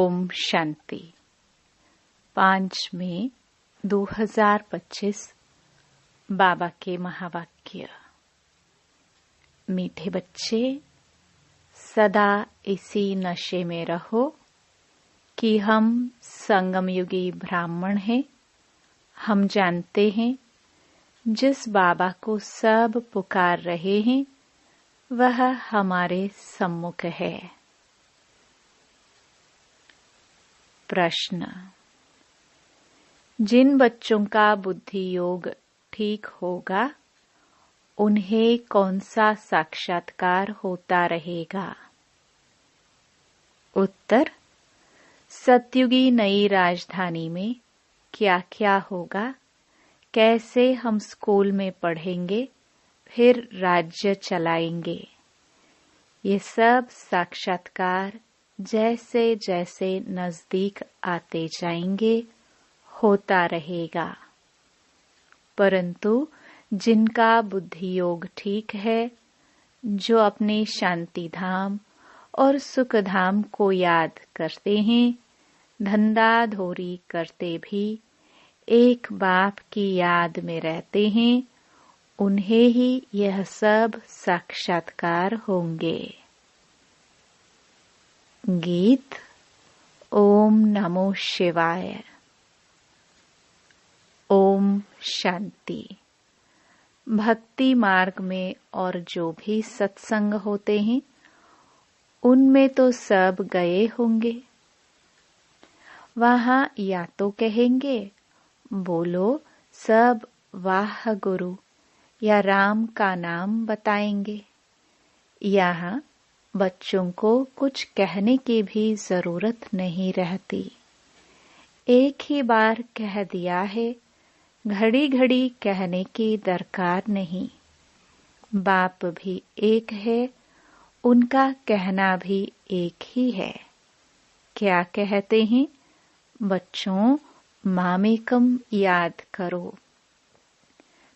ओम शांति। 5 मई 2025 बाबा के महावाक्य। मीठे बच्चे, सदा इसी नशे में रहो कि हम संगमयुगी ब्राह्मण हैं। हम जानते हैं जिस बाबा को सब पुकार रहे हैं वह हमारे सम्मुख है। प्रश्न: जिन बच्चों का बुद्धि योग ठीक होगा उन्हें कौन सा साक्षात्कार होता रहेगा? उत्तर: सतयुगी नई राजधानी में क्या क्या होगा, कैसे हम स्कूल में पढ़ेंगे, फिर राज्य चलाएंगे। ये सब साक्षात्कार जैसे जैसे नजदीक आते जाएंगे होता रहेगा। परंतु जिनका बुद्धि योग ठीक है, जो अपने शांति धाम और सुख धाम को याद करते हैं, धंधा धोरी करते भी एक बाप की याद में रहते हैं, उन्हें ही यह सब साक्षात्कार होंगे। गीत। ओम नमो शिवाय। ओम शांति। भक्ति मार्ग में और जो भी सत्संग होते हैं उनमें तो सब गए होंगे। वहां या तो कहेंगे बोलो सब वाह गुरु, या राम का नाम बताएंगे। यहाँ बच्चों को कुछ कहने की भी जरूरत नहीं रहती। एक ही बार कह दिया है, घड़ी घड़ी कहने की दरकार नहीं। बाप भी एक है, उनका कहना भी एक ही है। क्या कहते हैं? बच्चों, मामेकम याद करो।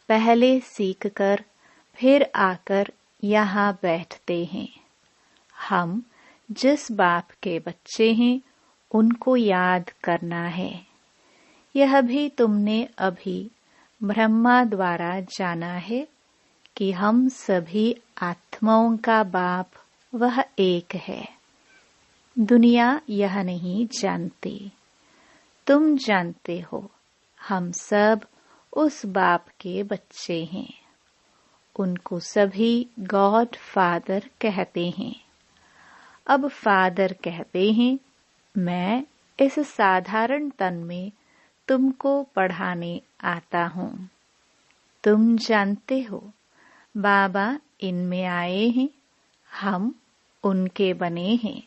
पहले सीख कर फिर आकर यहाँ बैठते हैं। हम जिस बाप के बच्चे हैं उनको याद करना है। यह भी तुमने अभी ब्रह्मा द्वारा जाना है कि हम सभी आत्माओं का बाप वह एक है। दुनिया यह नहीं जानती, तुम जानते हो। हम सब उस बाप के बच्चे हैं। उनको सभी गॉड फादर कहते हैं। अब फादर कहते हैं, मैं इस साधारण तन में तुमको पढ़ाने आता हूँ। तुम जानते हो बाबा इनमें आए हैं, हम उनके बने हैं।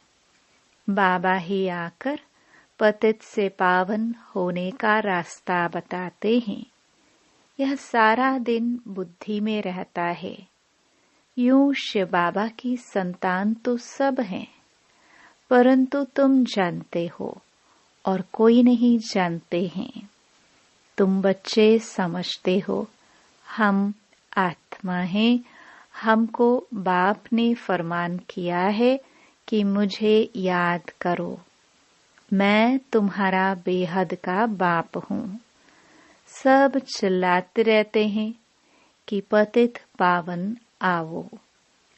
बाबा ही आकर पतित से पावन होने का रास्ता बताते हैं। यह सारा दिन बुद्धि में रहता है। यूं शिव बाबा की संतान तो सब हैं, परंतु तुम जानते हो और कोई नहीं जानते हैं। तुम बच्चे समझते हो हम आत्मा हैं। हमको बाप ने फरमान किया है कि मुझे याद करो। मैं तुम्हारा बेहद का बाप हूँ। सब चिल्लाते रहते हैं कि पतित पावन आओ।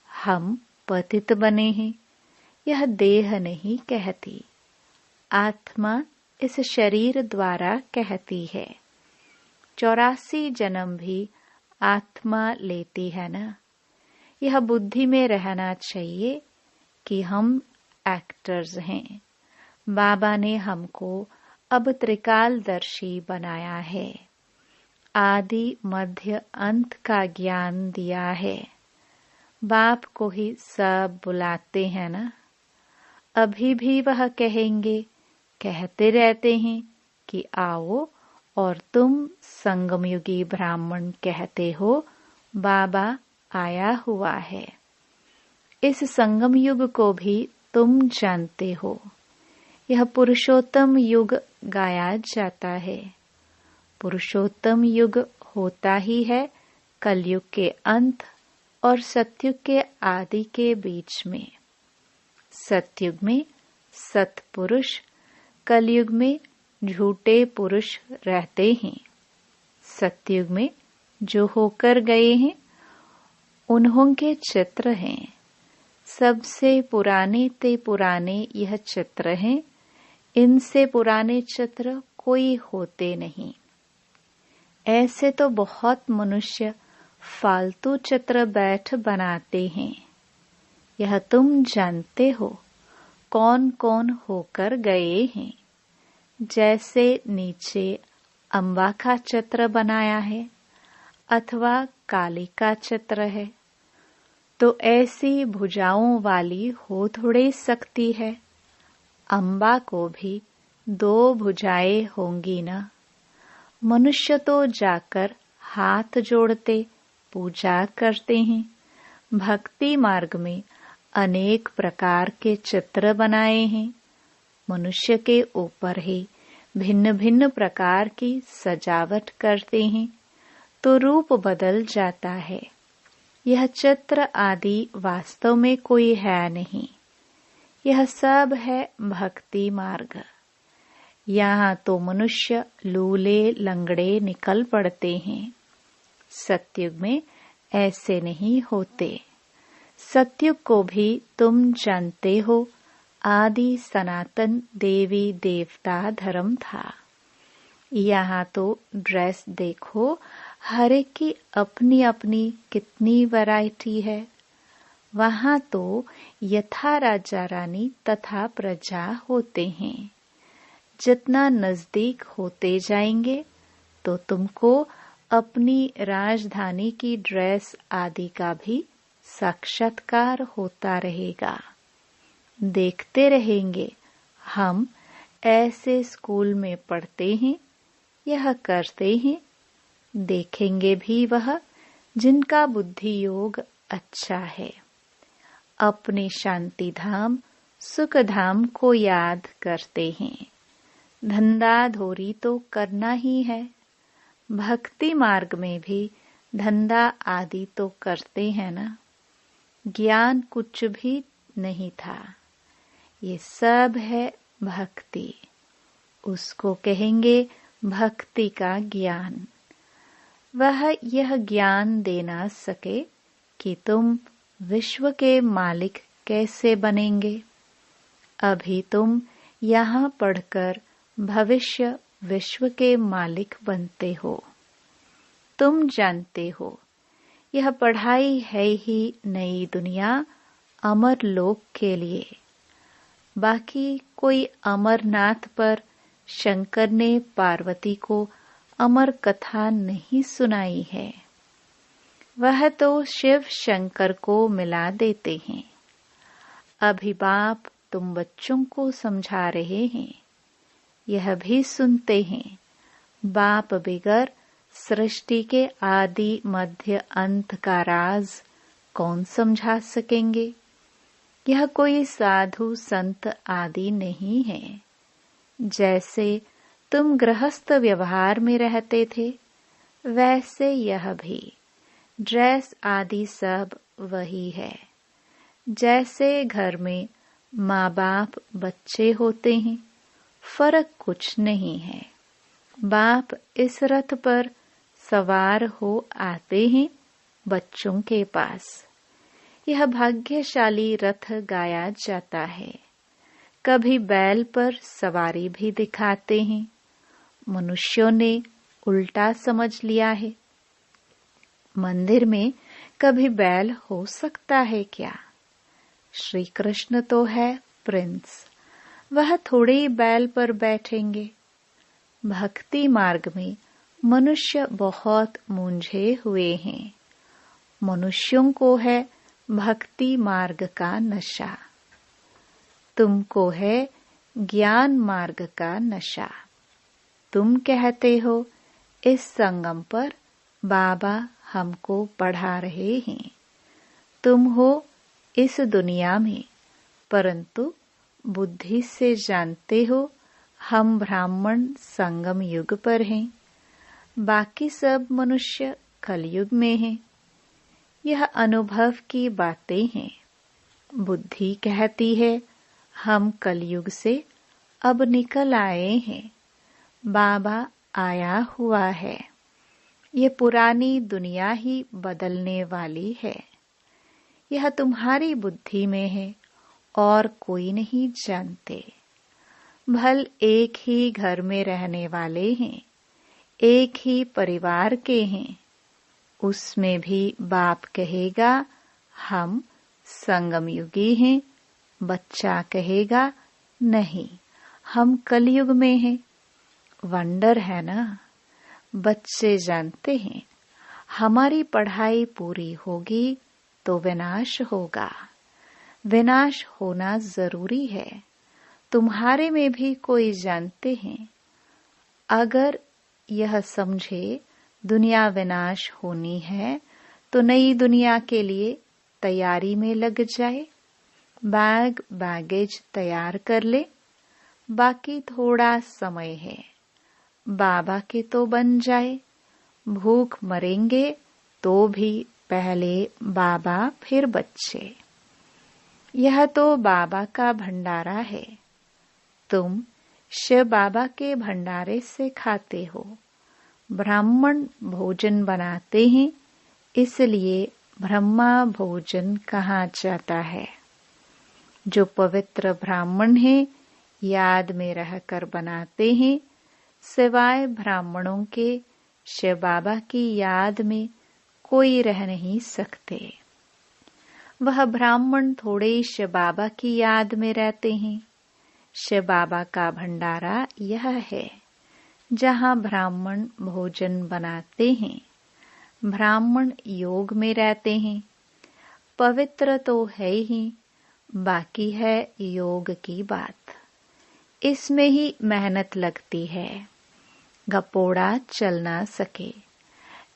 हम पतित बने हैं, यह देह नहीं कहती। आत्मा इस शरीर द्वारा कहती है। 84 जन्म भी आत्मा लेती है ना। यह बुद्धि में रहना चाहिए कि हम एक्टर्स हैं। बाबा ने हमको अब त्रिकालदर्शी बनाया है। आदि मध्य अंत का ज्ञान दिया है। बाप को ही सब बुलाते हैं ना। अभी भी वह कहेंगे, कहते रहते हैं कि आओ, और तुम संगमयुगी ब्राह्मण कहते हो बाबा आया हुआ है। इस संगम युग को भी तुम जानते हो। यह पुरुषोत्तम युग गाया जाता है। पुरुषोत्तम युग होता ही है कलयुग के अंत और सतयुग के आदि के बीच में। सतयुग में सत्पुरुष कलयुग में झूठे पुरुष रहते हैं। सतयुग में जो होकर गए हैं उन्हों के चित्र हैं। सबसे पुराने ते पुराने यह चित्र हैं। इनसे पुराने चित्र कोई होते नहीं। ऐसे तो बहुत मनुष्य फालतू चित्र बैठ बनाते हैं। यह तुम जानते हो कौन कौन होकर गए हैं। जैसे नीचे अम्बा का चित्र बनाया है अथवा काली का चित्र है, तो ऐसी भुजाओं वाली हो थोड़ी सकती है। अम्बा को भी 2 भुजाएं होंगी ना। मनुष्य तो जाकर हाथ जोड़ते पूजा करते हैं। भक्ति मार्ग में अनेक प्रकार के चित्र बनाए हैं। मनुष्य के ऊपर ही भिन्न भिन्न प्रकार की सजावट करते हैं तो रूप बदल जाता है। यह चित्र आदि वास्तव में कोई है नहीं। यह सब है भक्ति मार्ग। यहाँ तो मनुष्य लूले लंगड़े निकल पड़ते हैं। सतयुग में ऐसे नहीं होते। सतयुग को भी तुम जानते हो आदि सनातन देवी देवता धर्म था। यहाँ तो ड्रेस देखो, हर एक की अपनी अपनी कितनी वैरायटी है। वहाँ तो यथा राजा रानी तथा प्रजा होते हैं। जितना नजदीक होते जाएंगे तो तुमको अपनी राजधानी की ड्रेस आदि का भी साक्षात्कार होता रहेगा। देखते रहेंगे हम ऐसे स्कूल में पढ़ते हैं, यह करते हैं। देखेंगे भी वह जिनका बुद्धि योग अच्छा है। अपने शांति धाम सुख धाम को याद करते हैं। धंधा धोरी तो करना ही है। भक्ति मार्ग में भी धंधा आदि तो करते हैं ना। ज्ञान कुछ भी नहीं था। ये सब है भक्ति। उसको कहेंगे भक्ति का ज्ञान। वह यह ज्ञान दे ना सके कि तुम विश्व के मालिक कैसे बनेंगे। अभी तुम यहाँ पढ़कर भविष्य विश्व के मालिक बनते हो। तुम जानते हो यह पढ़ाई है ही नई दुनिया अमर लोक के लिए। बाकी कोई अमरनाथ पर शंकर ने पार्वती को अमर कथा नहीं सुनाई है। वह तो शिव शंकर को मिला देते हैं। अभी बाप तुम बच्चों को समझा रहे हैं। यह भी सुनते हैं। बाप बिगर सृष्टि के आदि मध्य अंत का राज कौन समझा सकेंगे। यह कोई साधु संत आदि नहीं है। जैसे तुम गृहस्थ व्यवहार में रहते थे वैसे यह भी। ड्रेस आदि सब वही है। जैसे घर में माँ बाप बच्चे होते हैं, फर्क कुछ नहीं है। बाप इस रथ पर सवार हो आते हैं बच्चों के पास। यह भाग्यशाली रथ गाया जाता है। कभी बैल पर सवारी भी दिखाते हैं। मनुष्यों ने उल्टा समझ लिया है। मंदिर में कभी बैल हो सकता है क्या? श्री कृष्ण तो है प्रिंस, वह थोड़े ही बैल पर बैठेंगे। भक्ति मार्ग में मनुष्य बहुत मूंझे हुए हैं। मनुष्यों को है भक्ति मार्ग का नशा। तुमको है ज्ञान मार्ग का नशा। तुम कहते हो इस संगम पर बाबा हमको पढ़ा रहे हैं। तुम हो इस दुनिया में, परंतु बुद्धि से जानते हो हम ब्राह्मण संगम युग पर हैं। बाकी सब मनुष्य कलयुग में हैं। यह अनुभव की बातें हैं। बुद्धि कहती है हम कलयुग से अब निकल आए हैं, बाबा आया हुआ है। ये पुरानी दुनिया ही बदलने वाली है। यह तुम्हारी बुद्धि में है और कोई नहीं जानते। भल एक ही घर में रहने वाले हैं, एक ही परिवार के हैं। उसमें भी बाप कहेगा हम संगम युगी हैं, बच्चा कहेगा नहीं हम कलयुग में हैं। वंडर है ना। बच्चे जानते हैं हमारी पढ़ाई पूरी होगी तो विनाश होगा। विनाश होना जरूरी है। तुम्हारे में भी कोई जानते हैं, अगर यह समझे दुनिया विनाश होनी है तो नई दुनिया के लिए तैयारी में लग जाए। बैग बैगेज तैयार कर ले। बाकी थोड़ा समय है। बाबा के तो बन जाए। भूख मरेंगे तो भी पहले बाबा फिर बच्चे। यह तो बाबा का भंडारा है। तुम शिव बाबा के भंडारे से खाते हो। ब्राह्मण भोजन बनाते हैं, इसलिए ब्रह्मा भोजन कहा जाता है। जो पवित्र ब्राह्मण हैं, याद में रहकर बनाते हैं। सिवाय ब्राह्मणों के शिव बाबा की याद में कोई रह नहीं सकते। वह ब्राह्मण थोड़े शिव बाबा की याद में रहते हैं। शिव बाबा का भंडारा यह है जहाँ ब्राह्मण भोजन बनाते हैं। ब्राह्मण योग में रहते हैं। पवित्र तो है ही, बाकी है योग की बात। इसमें ही मेहनत लगती है। गपोड़ा चल ना सके।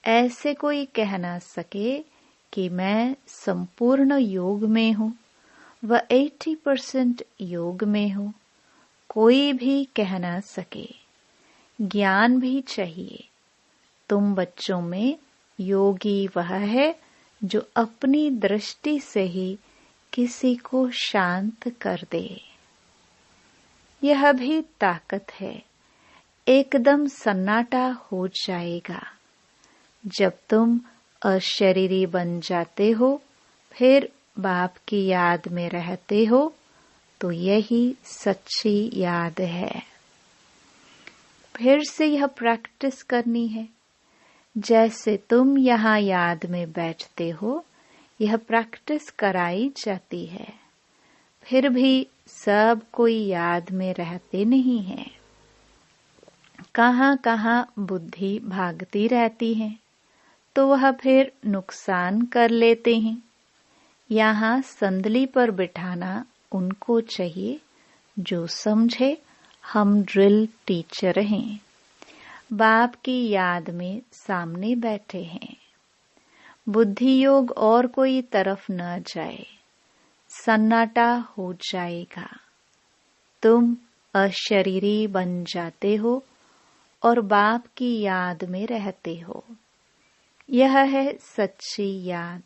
ऐसे कोई कह ना सके कि मैं संपूर्ण योग में हूँ, वह 80% योग में हूँ। कोई भी कह ना सके। ज्ञान भी चाहिए। तुम बच्चों में योगी वह है जो अपनी दृष्टि से ही किसी को शांत कर दे। यह भी ताकत है। एकदम सन्नाटा हो जाएगा। जब तुम अशरीरी बन जाते हो, फिर बाप की याद में रहते हो, तो यही सच्ची याद है। फिर से यह प्रैक्टिस करनी है। जैसे तुम यहाँ याद में बैठते हो, यह प्रैक्टिस कराई जाती है। फिर भी सब कोई याद में रहते नहीं है। कहाँ कहाँ बुद्धि भागती रहती है, तो वह फिर नुकसान कर लेते हैं। यहाँ संदली पर बिठाना उनको चाहिए जो समझे हम ड्रिल टीचर हैं। बाप की याद में सामने बैठे हैं। बुद्धि योग और कोई तरफ न जाए। सन्नाटा हो जाएगा। तुम अशरीरी बन जाते हो और बाप की याद में रहते हो। यह है सच्ची याद।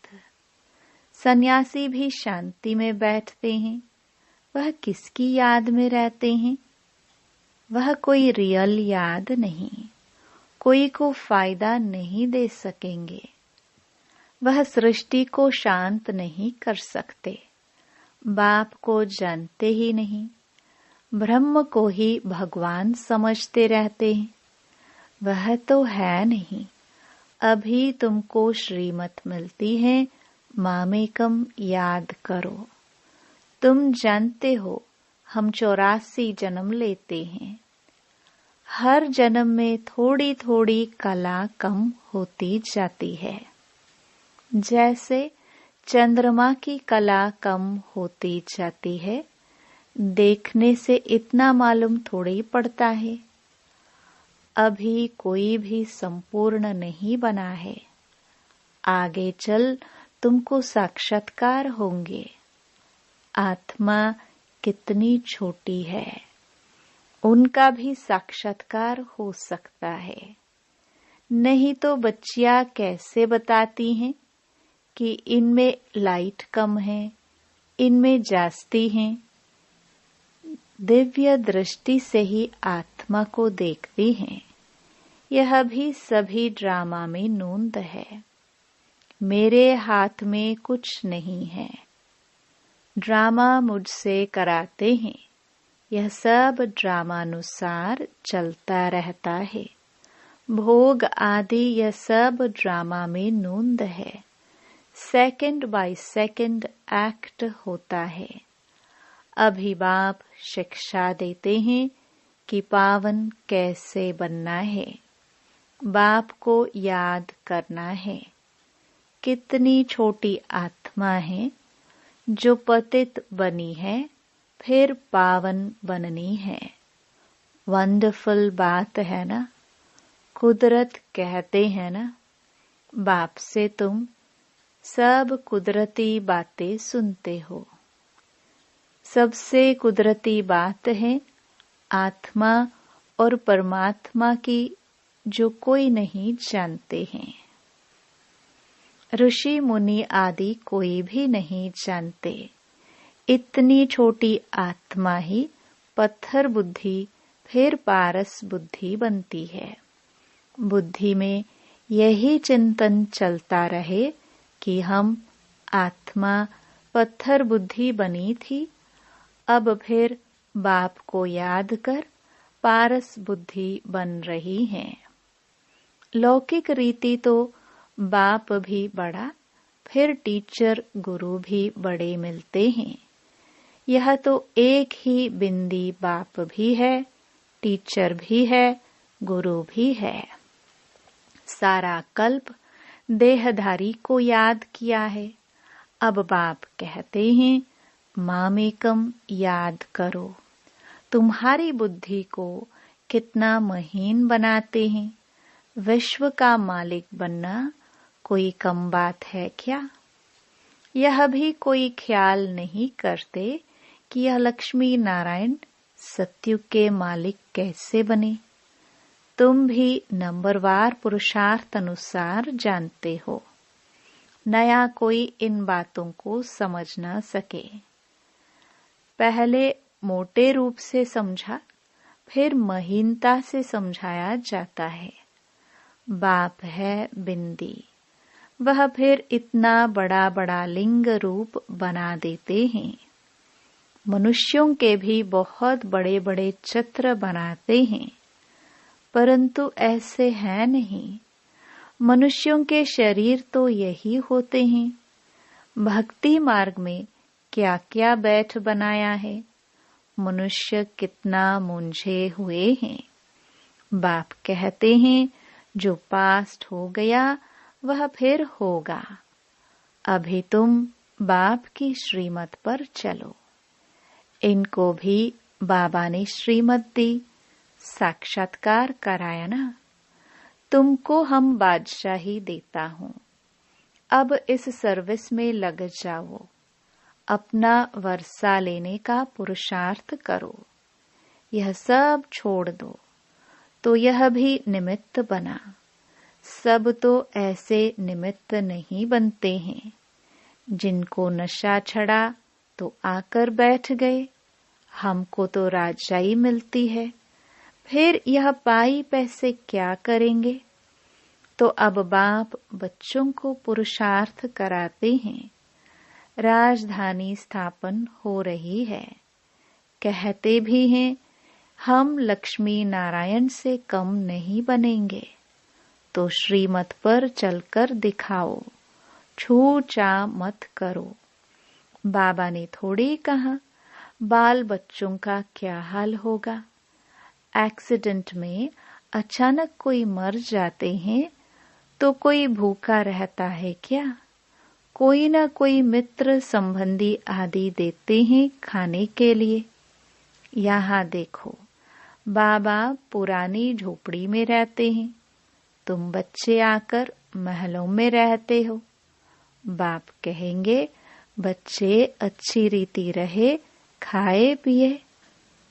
सन्यासी भी शांति में बैठते हैं। वह किसकी याद में रहते हैं? वह कोई रियल याद नहीं। कोई को फायदा नहीं दे सकेंगे। वह सृष्टि को शांत नहीं कर सकते। बाप को जानते ही नहीं। ब्रह्म को ही भगवान समझते रहते हैं। वह तो है नहीं। अभी तुमको श्रीमत मिलती है, मामेकम याद करो। तुम जानते हो हम 84 जन्म लेते हैं। हर जन्म में थोड़ी थोड़ी कला कम होती जाती है। जैसे चंद्रमा की कला कम होती जाती है, देखने से इतना मालूम थोड़ी पड़ता है। अभी कोई भी संपूर्ण नहीं बना है। आगे चल तुमको साक्षात्कार होंगे। आत्मा कितनी छोटी है, उनका भी साक्षात्कार हो सकता है। नहीं तो बच्चियां कैसे बताती हैं कि इनमें लाइट कम है, इनमें जास्ती है। दिव्य दृष्टि से ही आत्मा को देखते हैं। यह भी सभी ड्रामा में नोंद है। मेरे हाथ में कुछ नहीं है। ड्रामा मुझसे कराते हैं। यह सब ड्रामानुसार चलता रहता है। भोग आदि यह सब ड्रामा में नोंद है। सेकंड बाय सेकंड एक्ट होता है। अभी बाप शिक्षा देते हैं कि पावन कैसे बनना है। बाप को याद करना है। कितनी छोटी आत्मा है जो पतित बनी है, फिर पावन बननी है। वंडरफुल बात है ना। कुदरत कहते हैं ना, बाप से तुम सब कुदरती बातें सुनते हो। सबसे कुदरती बात है आत्मा और परमात्मा की, जो कोई नहीं जानते हैं। ऋषि मुनि आदि कोई भी नहीं जानते। इतनी छोटी आत्मा ही पत्थर बुद्धि फिर पारस बुद्धि बनती है। बुद्धि में यही चिंतन चलता रहे कि हम आत्मा पत्थर बुद्धि बनी थी, अब फिर बाप को याद कर पारस बुद्धि बन रही है। लौकिक रीति तो बाप भी बड़ा, फिर टीचर गुरु भी बड़े मिलते हैं। यह तो एक ही बिंदी बाप भी है, टीचर भी है, गुरु भी है। सारा कल्प देहधारी को याद किया है। अब बाप कहते हैं मामेकम याद करो। तुम्हारी बुद्धि को कितना महीन बनाते हैं। विश्व का मालिक बनना कोई कम बात है क्या? यह भी कोई ख्याल नहीं करते कि यह लक्ष्मी नारायण सत्युग के मालिक कैसे बने। तुम भी नंबरवार पुरुषार्थ अनुसार जानते हो। नया कोई इन बातों को समझ न सके। पहले मोटे रूप से समझा, फिर महीनता से समझाया जाता है। बाप है बिंदी, वह फिर इतना बड़ा बड़ा लिंग रूप बना देते हैं। मनुष्यों के भी बहुत बड़े बड़े चित्र बनाते हैं, परंतु ऐसे हैं नहीं। मनुष्यों के शरीर तो यही होते हैं। भक्ति मार्ग में क्या क्या बैठ बनाया है। मनुष्य कितना मुंझे हुए हैं। बाप कहते हैं जो पास्ट हो गया वह फिर होगा। अभी तुम बाप की श्रीमत पर चलो। इनको भी बाबा ने श्रीमत दी, साक्षात्कार कराया ना। तुमको हम बादशाही देता हूँ, अब इस सर्विस में लग जाओ। अपना वर्षा लेने का पुरुषार्थ करो। यह सब छोड़ दो। तो यह भी निमित्त बना। सब तो ऐसे निमित्त नहीं बनते हैं। जिनको नशा चढ़ा तो आकर बैठ गए। हमको तो राजाई मिलती है, फिर यह पाई पैसे क्या करेंगे। तो अब बाप बच्चों को पुरुषार्थ कराते हैं। राजधानी स्थापन हो रही है। कहते भी हैं हम लक्ष्मी नारायण से कम नहीं बनेंगे। तो श्रीमत पर चलकर दिखाओ, छू चा मत करो। बाबा ने थोड़ी कहा बाल बच्चों का क्या हाल होगा। एक्सीडेंट में अचानक कोई मर जाते हैं तो कोई भूखा रहता है क्या? कोई न कोई मित्र संबंधी आदि देते हैं खाने के लिए। यहाँ देखो, बाबा पुरानी झोपड़ी में रहते हैं, तुम बच्चे आकर महलों में रहते हो। बाप कहेंगे बच्चे अच्छी रीति रहे, खाए पिए।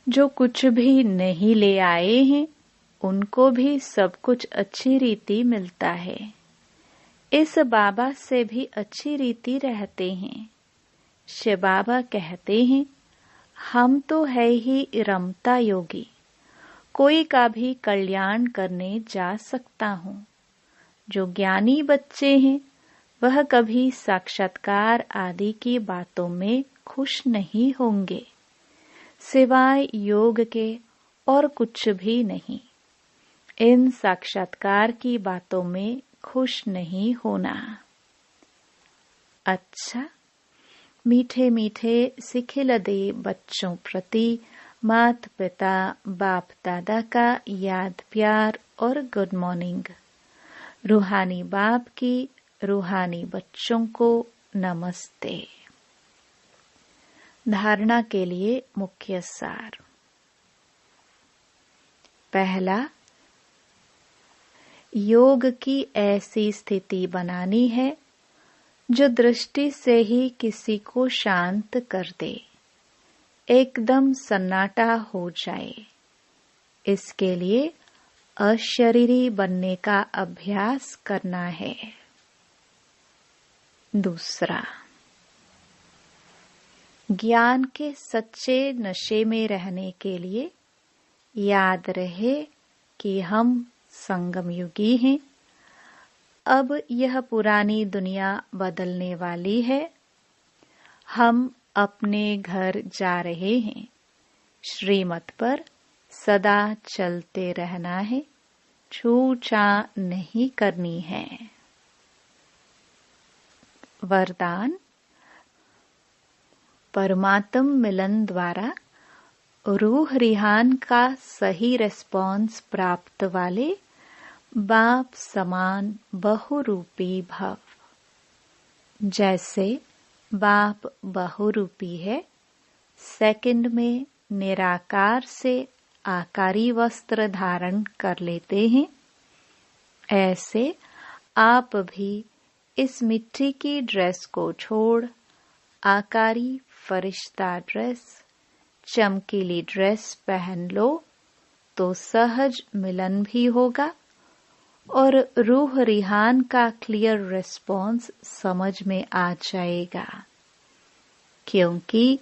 जो कुछ भी नहीं ले आए हैं उनको भी सब कुछ अच्छी रीति मिलता है। इस बाबा से भी अच्छी रीति रहते हैं। शिव बाबा कहते हैं हम तो है ही रमता योगी, कोई का भी कल्याण करने जा सकता हूँ। जो ज्ञानी बच्चे हैं वह कभी साक्षात्कार आदि की बातों में खुश नहीं होंगे, सिवाय योग के और कुछ भी नहीं। इन साक्षात्कार की बातों में खुश नहीं होना। अच्छा, मीठे मीठे सिखिल दे बच्चों प्रति माता पिता बाप दादा का याद प्यार और गुड मॉर्निंग। रूहानी बाप की रूहानी बच्चों को नमस्ते। धारणा के लिए मुख्य सार। पहला, योग की ऐसी स्थिति बनानी है जो दृष्टि से ही किसी को शांत कर दे, एकदम सन्नाटा हो जाए। इसके लिए अशरीरी बनने का अभ्यास करना है। दूसरा, ज्ञान के सच्चे नशे में रहने के लिए याद रहे कि हम संगम युगी हैं। अब यह पुरानी दुनिया बदलने वाली है। हम अपने घर जा रहे हैं। श्रीमत पर सदा चलते रहना है, छूछा नहीं करनी है। वरदान, परमात्म मिलन द्वारा रूह रिहान का सही रिस्पॉन्स प्राप्त वाले बाप समान बहुरूपी भव। जैसे बाप बहुरूपी है, सेकंड में निराकार से आकारी वस्त्र धारण कर लेते हैं, ऐसे आप भी इस मिट्टी की ड्रेस को छोड़ आकारी फरिश्ता ड्रेस, चमकीली ड्रेस पहन लो तो सहज मिलन भी होगा और रूह रिहान का क्लियर रिस्पॉन्स समझ में आ जाएगा, क्योंकि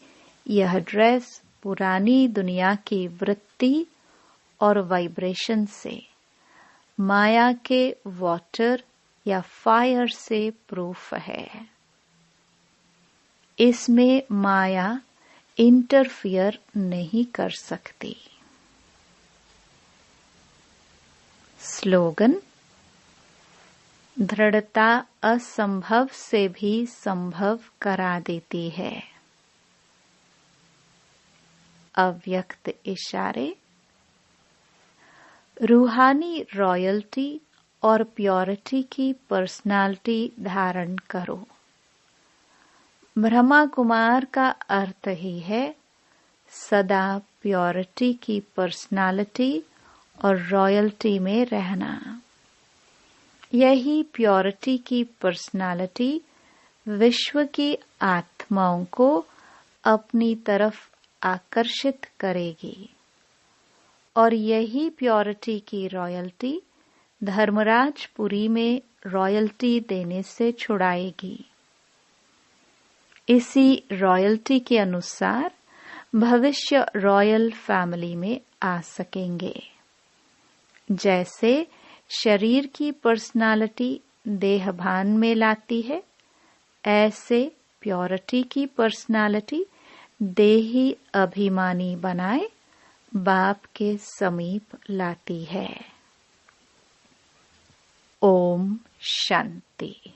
यह ड्रेस पुरानी दुनिया की वृत्ति और वाइब्रेशन से, माया के वाटर या फायर से प्रूफ है। इसमें माया इंटरफियर नहीं कर सकती। स्लोगन, दृढ़ता असंभव से भी संभव करा देती है। अव्यक्त इशारे, रूहानी रॉयल्टी और प्योरिटी की पर्सनालिटी धारण करो। ब्रह्मा कुमार का अर्थ ही है सदा प्योरिटी की पर्सनालिटी और रॉयल्टी में रहना। यही प्योरिटी की पर्सनालिटी विश्व की आत्माओं को अपनी तरफ आकर्षित करेगी और यही प्योरिटी की रॉयल्टी धर्मराजपुरी में रॉयल्टी देने से छुड़ाएगी। इसी रॉयल्टी के अनुसार भविष्य रॉयल फैमिली में आ सकेंगे। जैसे शरीर की पर्सनालिटी देहभान में लाती है, ऐसे प्योरिटी की पर्सनालिटी देही अभिमानी बनाए बाप के समीप लाती है। ओम शांति।